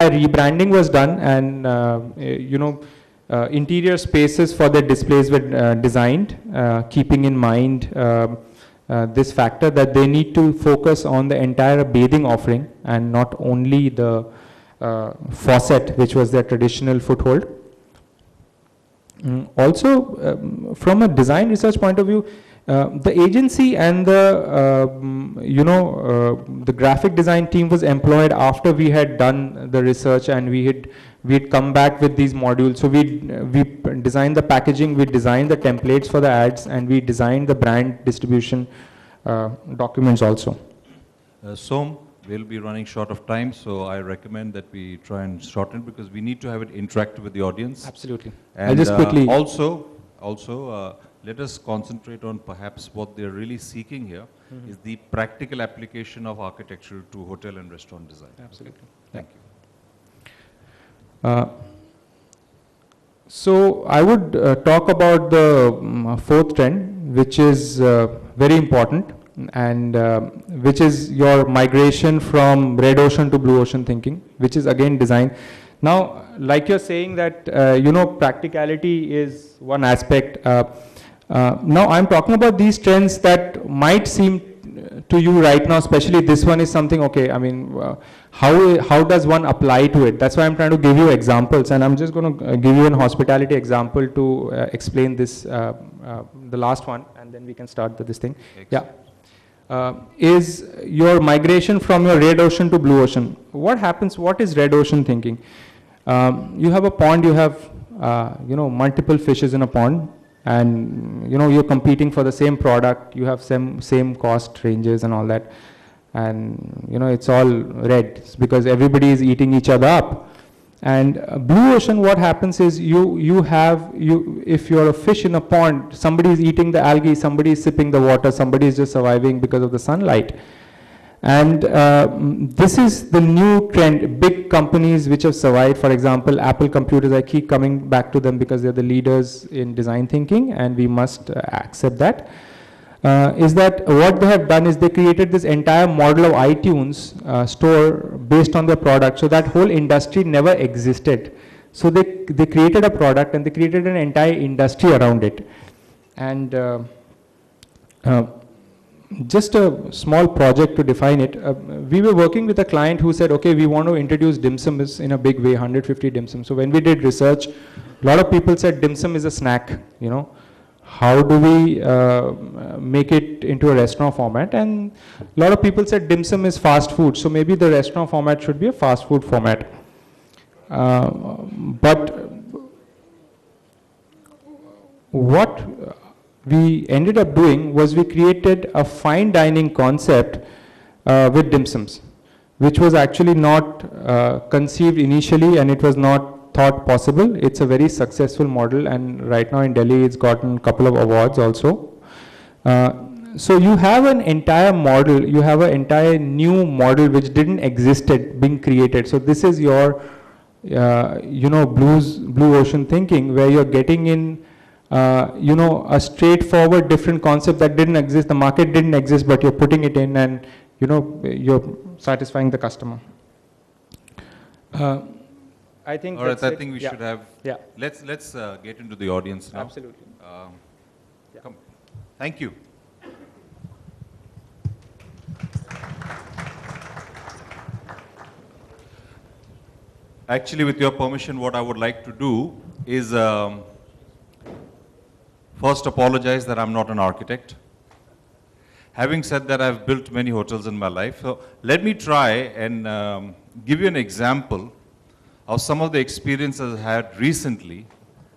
rebranding was done, and interior spaces for the displays were designed, keeping in mind this factor that they need to focus on the entire bathing offering and not only the faucet, which was their traditional foothold. Also, from a design research point of view, the agency and the the graphic design team was employed after we had done the research, and we had come back with these modules. So we designed the packaging, we designed the templates for the ads, and we designed the brand distribution documents also. Som, we'll be running short of time, so I recommend that we try and shorten it because we need to have it interactive with the audience. Absolutely. And I'll just quickly. Also, let us concentrate on perhaps what they're really seeking here is the practical application of architecture to hotel and restaurant design. Absolutely. Thank you. So I would talk about the fourth trend, which is very important, and which is your migration from red ocean to blue ocean thinking, which is again design. Now, like you're saying that, practicality is one aspect. Now I'm talking about these trends that might seem to you right now, especially this one is something, okay, I mean, how does one apply to it? That's why I'm trying to give you examples, and I'm just going to give you an hospitality example to explain this, the last one, and then we can start this thing. Excellent. Yeah. Is your migration from your red ocean to blue ocean. What happens, what is red ocean thinking? You have a pond, you have, multiple fishes in a pond, and you're competing for the same product, you have same cost ranges and all that, and it's all red because everybody is eating each other up. And blue ocean, what happens is if you're a fish in a pond, somebody is eating the algae, somebody is sipping the water, somebody is just surviving because of the sunlight. And this is the new trend. Big companies which have survived, for example, Apple Computers, I keep coming back to them because they're the leaders in design thinking, and we must accept that. Is that what they have done is they created this entire model of iTunes store based on their product. So that whole industry never existed. So they created a product and they created an entire industry around it. And just a small project to define it. We were working with a client who said, okay, we want to introduce dim sum in a big way, 150 dim sum. So when we did research, a lot of people said dim sum is a snack, How do we make it into a restaurant format? And a lot of people said dim sum is fast food. So maybe the restaurant format should be a fast food format. But what we ended up doing was we created a fine dining concept with dim sums, which was actually not conceived initially, and it was not thought possible. It's a very successful model, and right now in Delhi it's gotten a couple of awards also. So you have an entire model, you have an entire new model which didn't existed being created. So this is your blue ocean thinking, where you're getting in a straightforward different concept that didn't exist, the market didn't exist, but you're putting it in, and you're satisfying the customer. I think all right, I think we should have, yeah. Let's get into the audience now. Absolutely. Come. Thank you. Actually, with your permission, what I would like to do is first apologize that I'm not an architect. Having said that, I've built many hotels in my life. So let me try and give you an example of some of the experiences I had recently.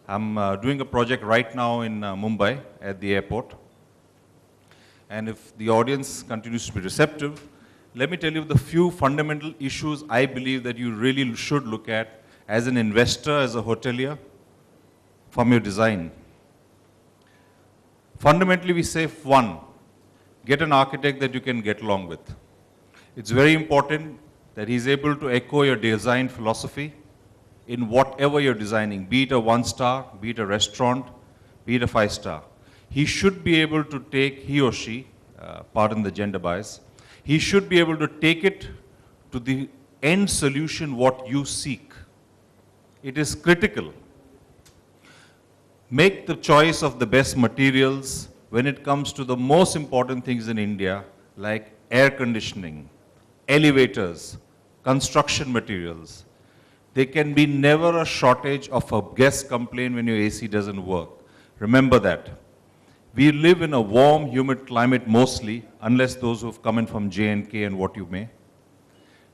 I'm doing a project right now in Mumbai at the airport. And if the audience continues to be receptive, let me tell you the few fundamental issues I believe that you really should look at as an investor, as a hotelier, from your design. Fundamentally, we say, one, get an architect that you can get along with. It's very important that he's able to echo your design philosophy in whatever you're designing, be it a 1-star, be it a restaurant, be it a 5-star. He should be able to take, he or she, pardon the gender bias, he should be able to take it to the end solution what you seek. It is critical. Make the choice of the best materials when it comes to the most important things in India, like air conditioning, elevators, construction materials. There can be never a shortage of a guest complaint when your AC doesn't work. Remember that. We live in a warm, humid climate mostly, unless those who've come in from J&K and what you may.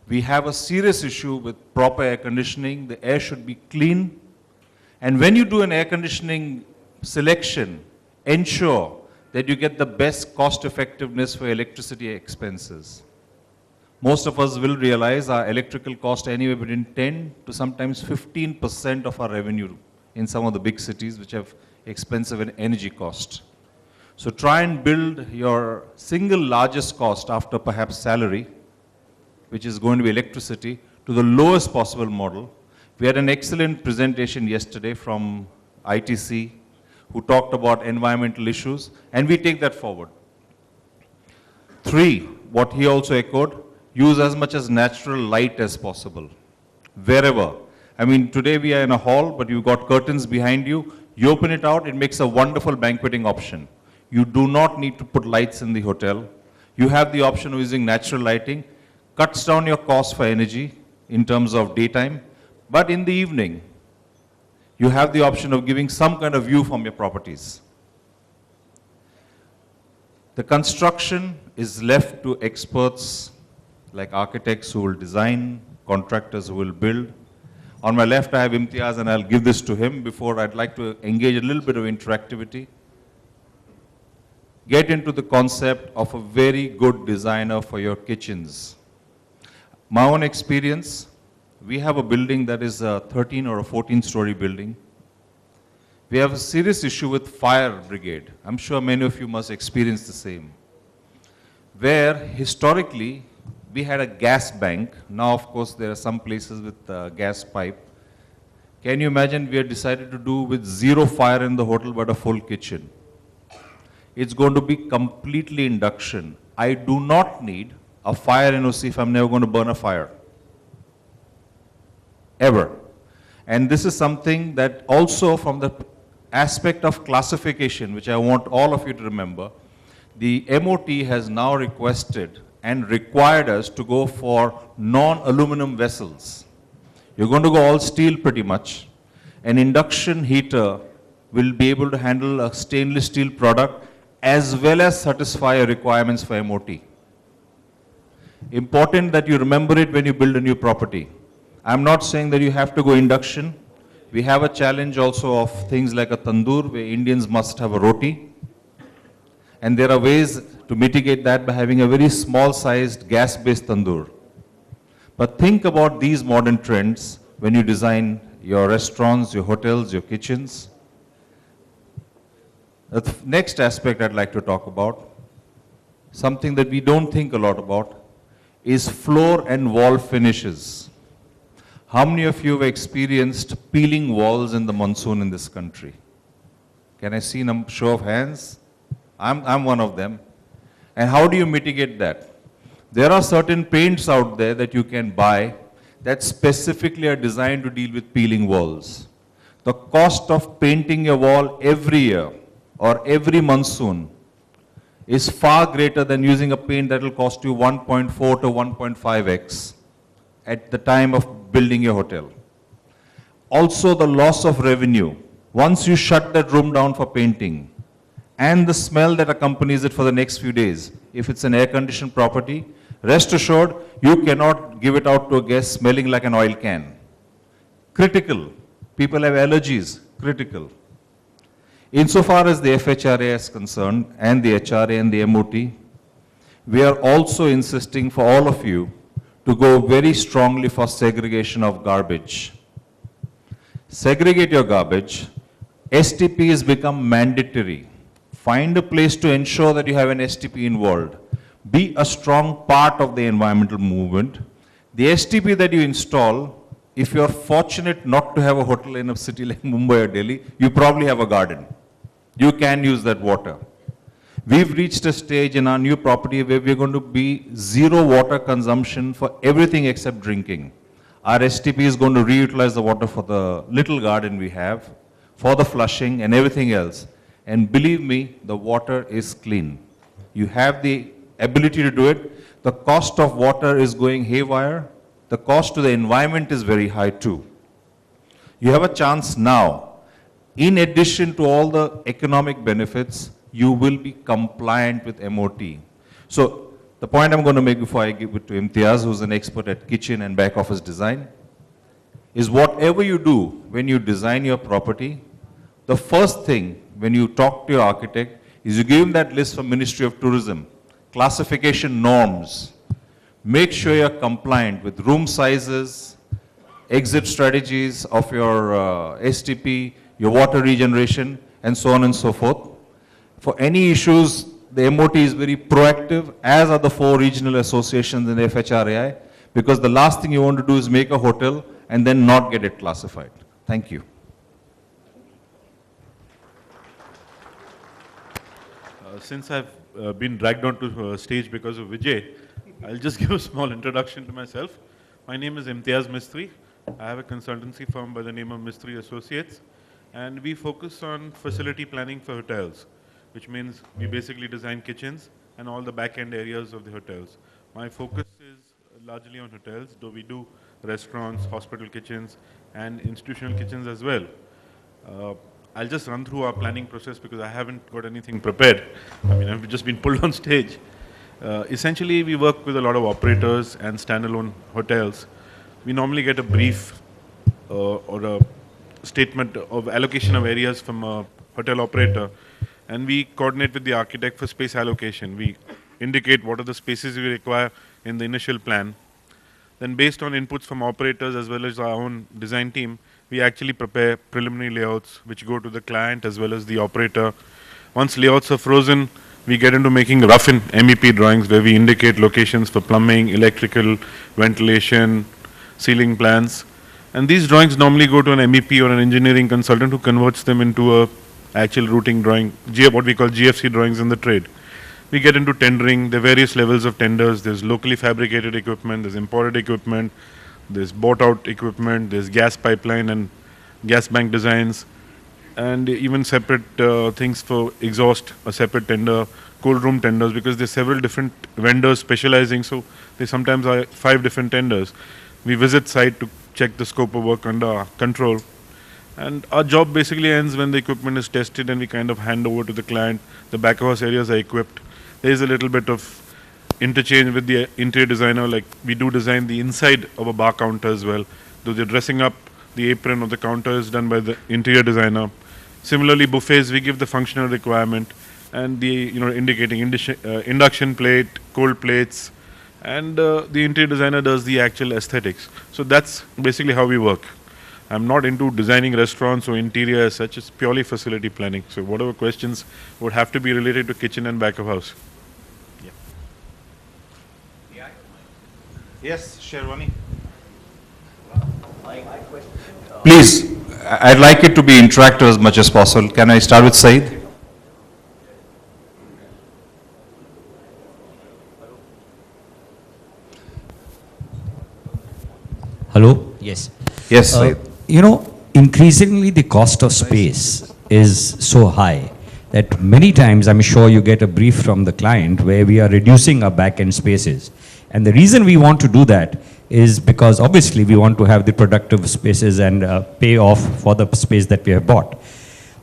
We have a serious issue with proper air conditioning. The air should be clean. And when you do an air conditioning selection, ensure that you get the best cost effectiveness for electricity expenses. Most of us will realize our electrical cost anywhere between 10 to sometimes 15% of our revenue in some of the big cities which have expensive energy cost. So try and build your single largest cost after perhaps salary, which is going to be electricity, to the lowest possible model. We had an excellent presentation yesterday from ITC who talked about environmental issues, and we take that forward. 3, what he also echoed, use as much as natural light as possible, wherever. I mean, today we are in a hall, but you've got curtains behind you. You open it out, it makes a wonderful banqueting option. You do not need to put lights in the hotel. You have the option of using natural lighting, cuts down your cost for energy in terms of daytime, but in the evening, you have the option of giving some kind of view from your properties. The construction is left to experts like architects who will design, contractors who will build. On my left, I have Imtiaz, and I'll give this to him before I'd like to engage a little bit of interactivity. Get into the concept of a very good designer for your kitchens. My own experience, we have a building that is a 13 or a 14-story building. We have a serious issue with fire brigade. I'm sure many of you must experience the same. Where historically, we had a gas bank. Now, of course, there are some places with gas pipe. Can you imagine we have decided to do with 0 fire in the hotel but a full kitchen? It's going to be completely induction. I do not need a fire NOC if I'm never going to burn a fire. Ever. And this is something that also from the aspect of classification, which I want all of you to remember, the MOT has now requested and required us to go for non-aluminum vessels. You're going to go all steel pretty much. An induction heater will be able to handle a stainless steel product as well as satisfy your requirements for MOT. Important that you remember it when you build a new property. I'm not saying that you have to go induction. We have a challenge also of things like a tandoor, where Indians must have a roti. And there are ways to mitigate that by having a very small-sized gas-based tandoor. But think about these modern trends when you design your restaurants, your hotels, your kitchens. The next aspect I'd like to talk about, something that we don't think a lot about, is floor and wall finishes. How many of you have experienced peeling walls in the monsoon in this country? Can I see a show of hands? I'm one of them. And how do you mitigate that? There are certain paints out there that you can buy that specifically are designed to deal with peeling walls. The cost of painting your wall every year or every monsoon is far greater than using a paint that will cost you 1.4 to 1.5x at the time of building your hotel. Also the loss of revenue. Once you shut that room down for painting, and the smell that accompanies it for the next few days. If it's an air-conditioned property, rest assured, you cannot give it out to a guest smelling like an oil can. Critical. People have allergies. Critical. Insofar as the FHRA is concerned, and the HRA and the MOT, we are also insisting for all of you to go very strongly for segregation of garbage. Segregate your garbage. STP has become mandatory. Find a place to ensure that you have an STP involved. Be a strong part of the environmental movement. The STP that you install, if you're fortunate not to have a hotel in a city like Mumbai or Delhi, you probably have a garden. You can use that water. We've reached a stage in our new property where we're going to be zero water consumption for everything except drinking. Our STP is going to reutilize the water for the little garden we have, for the flushing and everything else. And believe me, the water is clean. You have the ability to do it. The cost of water is going haywire. The cost to the environment is very high too. You have a chance now. In addition to all the economic benefits, you will be compliant with MOT. So the point I'm going to make before I give it to Imtiaz, who's an expert at kitchen and back office design, is whatever you do when you design your property, the first thing when you talk to your architect is you give him that list from Ministry of Tourism, classification norms. Make sure you're compliant with room sizes, exit strategies of your STP, your water regeneration, and so on and so forth. For any issues, the MOT is very proactive, as are the 4 regional associations in the FHRAI, because the last thing you want to do is make a hotel and then not get it classified. Thank you. Since I've been dragged onto stage because of Vijay, I'll just give a small introduction to myself. My name is Imtiaz Mistry. I have a consultancy firm by the name of Mistry Associates, and we focus on facility planning for hotels, which means we basically design kitchens and all the back-end areas of the hotels. My focus is largely on hotels, though we do restaurants, hospital kitchens, and institutional kitchens as well. I'll just run through our planning process because I haven't got anything prepared. I mean, I've just been pulled on stage. Essentially, we work with a lot of operators and standalone hotels. We normally get a brief or a statement of allocation of areas from a hotel operator, and we coordinate with the architect for space allocation. We indicate what are the spaces we require in the initial plan. Then based on inputs from operators as well as our own design team, we actually prepare preliminary layouts which go to the client as well as the operator. Once layouts are frozen, we get into making rough in MEP drawings where we indicate locations for plumbing, electrical, ventilation, ceiling plans. And these drawings normally go to an MEP or an engineering consultant who converts them into a actual routing drawing, what we call GFC drawings in the trade. We get into tendering, there are various levels of tenders. There's locally fabricated equipment, there's imported equipment, there's bought out equipment, there's gas pipeline and gas bank designs, and even separate things for exhaust, a separate tender, cold room tenders, because there's several different vendors specializing, so they sometimes are 5 different tenders. We visit site to check the scope of work under our control. And our job basically ends when the equipment is tested and we kind of hand over to the client. The back of house areas are equipped. There is a little bit of interchange with the interior designer, like we do design the inside of a bar counter as well. Though the dressing up, the apron of the counter is done by the interior designer. Similarly, buffets, we give the functional requirement and the, indicating induction plate, cold plates, and the interior designer does the actual aesthetics. So that's basically how we work. I'm not into designing restaurants or interior as such, it's purely facility planning. So whatever questions would have to be related to kitchen and back of house. Yeah. Yes, Sherwani. Please, I'd like it to be interactive as much as possible. Can I start with Saeed? Hello? Yes. Yes, Saeed. Increasingly the cost of space is so high that many times I'm sure you get a brief from the client where we are reducing our back-end spaces. And the reason we want to do that is because obviously we want to have the productive spaces and pay off for the space that we have bought.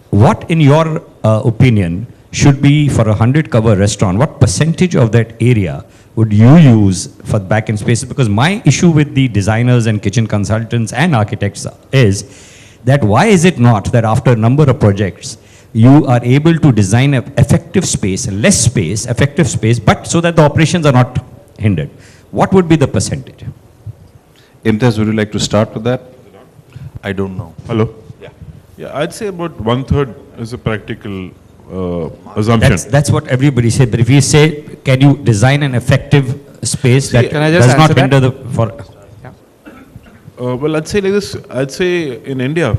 What, in your opinion, should be for a 100-cover restaurant, what percentage of that area would you use for back-end spaces? Because my issue with the designers and kitchen consultants and architects is that why is it not that after a number of projects, you are able to design an effective space, less space, effective space, but so that the operations are not hindered? What would be the percentage? Imtiaz, would you like to start with that? I don't know. Hello? Yeah, I'd say about 1/3 is a practical assumption. That's what everybody said. But if you say, can you design an effective space that can I just does not answer hinder that? Well, I'd say like this. I'd say in India,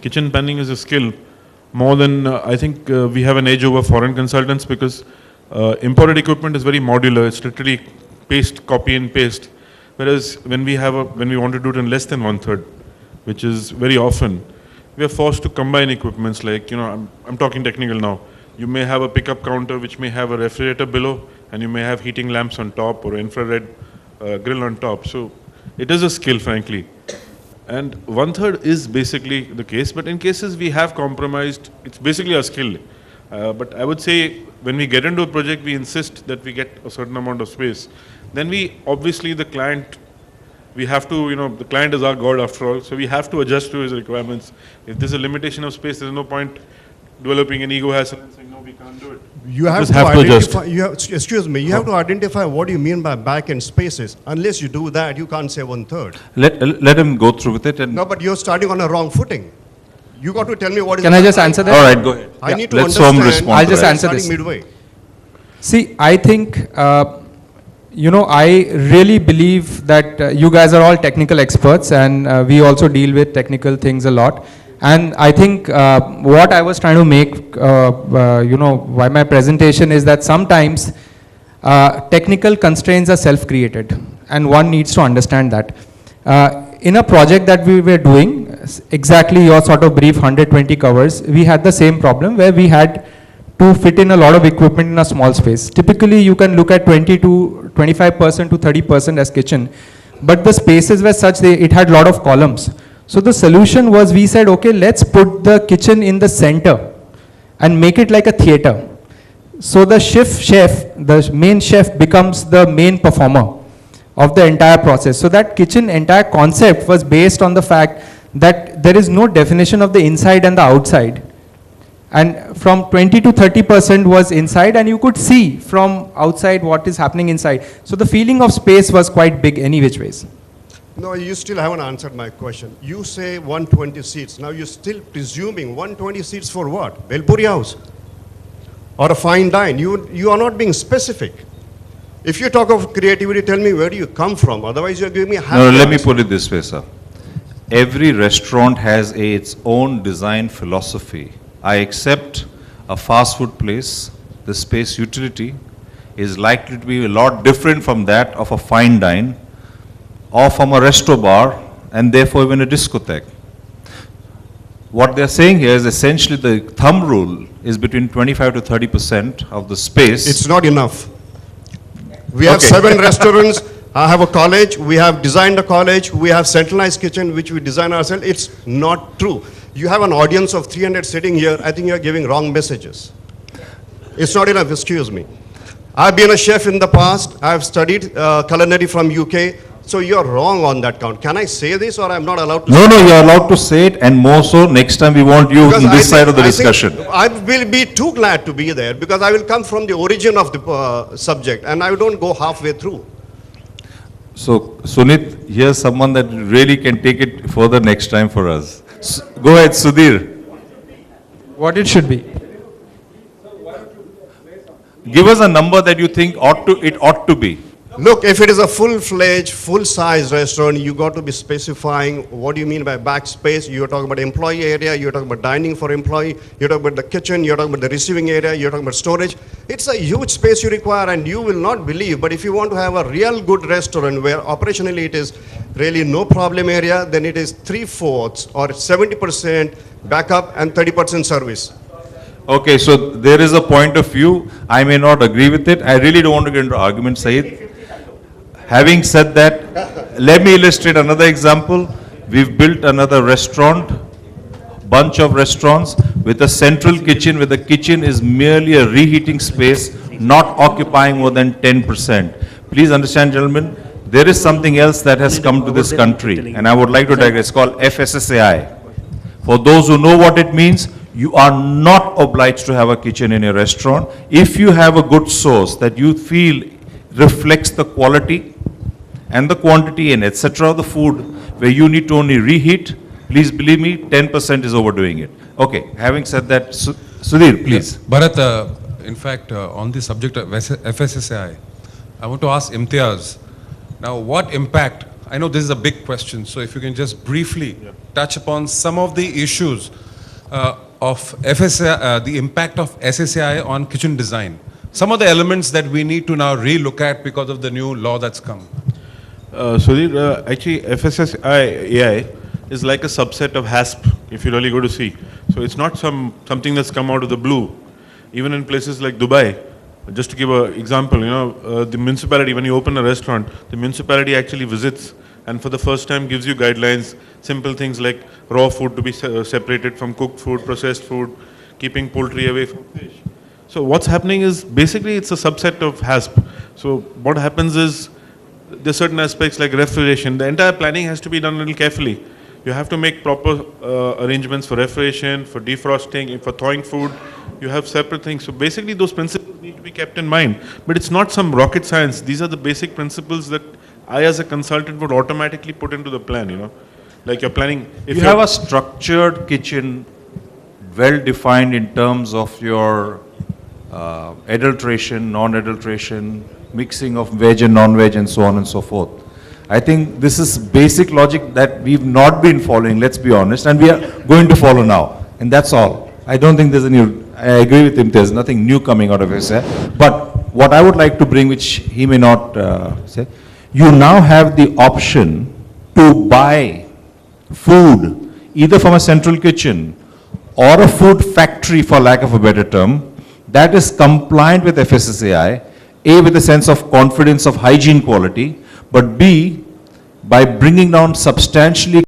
kitchen planning is a skill more than, I think we have an edge over foreign consultants because imported equipment is very modular. It's literally paste, copy and paste. Whereas when we want to do it in less than 1/3, which is very often, we are forced to combine equipments like, I'm talking technical now. You may have a pickup counter which may have a refrigerator below, and you may have heating lamps on top or infrared grill on top. So it is a skill, frankly. And 1/3 is basically the case, but in cases we have compromised, it's basically a skill. But I would say when we get into a project, we insist that we get a certain amount of space. Then obviously the client, we have to, the client is our God after all, so we have to adjust to his requirements. If there's a limitation of space, there's no point developing an ego hassle and saying, no, we can't do it. You have Just to have to adjust. identify, excuse me, you have to identify what you mean by back-end spaces. Unless you do that, you can't say 1/3. Let him go through with it. And No, but you're starting on a wrong footing. You got to tell me what is. Can I just answer that? all right, go ahead. I need to Let Som understand. respond I'll to just that. answer Starting this. midway. See, I think, I really believe that you guys are all technical experts, and we also deal with technical things a lot. And I think what I was trying to make, by my presentation is that sometimes technical constraints are self-created, and one needs to understand that. In a project that we were doing, exactly your sort of brief 120 covers, we had the same problem where we had to fit in a lot of equipment in a small space. Typically, you can look at 20 to 25% to 30% as kitchen, but the spaces were such that it had a lot of columns. So the solution was, we said, okay, let's put the kitchen in the center and make it like a theater. So the the main chef becomes the main performer of the entire process. So that kitchen entire concept was based on the fact that there is no definition of the inside and the outside. And from 20 to 30% was inside, and you could see from outside what is happening inside. So the feeling of space was quite big any which ways. No, you still haven't answered my question. You say 120 seats. Now you're still presuming 120 seats for what? Belpuri House? Or a fine dine? You are not being specific. If you talk of creativity, tell me where do you come from? Otherwise, you're giving me half. No, the let me answer. put it this way, sir. Every restaurant has its own design philosophy. I accept a fast food place, the space utility is likely to be a lot different from that of a fine dine or from a resto bar, and therefore even a discotheque. What they're saying here is essentially the thumb rule is between 25 to 30% of the space. It's not enough. We have Okay. 7 restaurants. I have a college. We have designed a college. We have centralized kitchen, which we design ourselves. It's not true. You have an audience of 300 sitting here. I think you're giving wrong messages. It's not enough, excuse me. I've been a chef in the past. I've studied culinary from UK. So you're wrong on that count. Can I say this, or I'm not allowed to? No, no, you're allowed to say it, and more so next time we want you Because on I this side think- of the I think discussion. I will be too glad to be there because I will come from the origin of the subject, and I don't go halfway through. So, Sunit, here's someone that really can take it further next time for us. Go ahead, Sudhir. What it should be. Give us a number that you think it ought to be. Look, if it is a full-fledged, full-size restaurant, you got to be specifying what do you mean by backspace. You're talking about employee area, you're talking about dining for employee, you're talking about the kitchen, you're talking about the receiving area, you're talking about storage. It's a huge space you require, and you will not believe. But if you want to have a real good restaurant where operationally it is really no problem area, then it is 3/4 or 70% backup and 30% service. Okay, so there is a point of view. I may not agree with it. I really don't want to get into argument, Saeed. Having said that, let me illustrate another example. We've built another restaurant, bunch of restaurants with a central kitchen where the kitchen is merely a reheating space, not occupying more than 10%. Please understand, gentlemen, there is something else that has come to this country, and I would like to digress, called FSSAI. For those who know what it means, you are not obliged to have a kitchen in your restaurant. If you have a good source that you feel reflects the quality and the quantity and etc. of the food, where you need to only reheat, please believe me, 10% is overdoing it. Okay, having said that, Sudhir, please. Bharat, in fact, on the subject of FSSAI, I want to ask Imtiaz, now what impact, I know this is a big question, so if you can just briefly touch upon some of the issues of FSI, the impact of SSAI on kitchen design. Some of the elements that we need to now relook at because of the new law that's come. Sudhir, actually FSSAI AI is like a subset of HASP, if you really go to see. So it's not something that's come out of the blue. Even in places like Dubai, just to give an example, the municipality, when you open a restaurant, the municipality actually visits and for the first time gives you guidelines, simple things like raw food to be separated from cooked food, processed food, keeping poultry away from fish. So what's happening is basically it's a subset of HASP. So what happens is there's certain aspects like refrigeration. The entire planning has to be done a little carefully. You have to make proper arrangements for refrigeration, for defrosting, for thawing food. You have separate things. So basically those principles need to be kept in mind. But it's not some rocket science. These are the basic principles that I as a consultant would automatically put into the plan, Like you're planning. If You have a structured kitchen, well defined in terms of your adulteration, non-adulteration, mixing of veg and non-veg and so on and so forth. I think this is basic logic that we've not been following, let's be honest, and we are going to follow now. And that's all. I don't think there's any, I agree with him, there's nothing new coming out of SA. But what I would like to bring, which he may not say, you now have the option to buy food either from a central kitchen or a food factory, for lack of a better term, that is compliant with FSSAI, A, with a sense of confidence of hygiene quality, but B, by bringing down substantially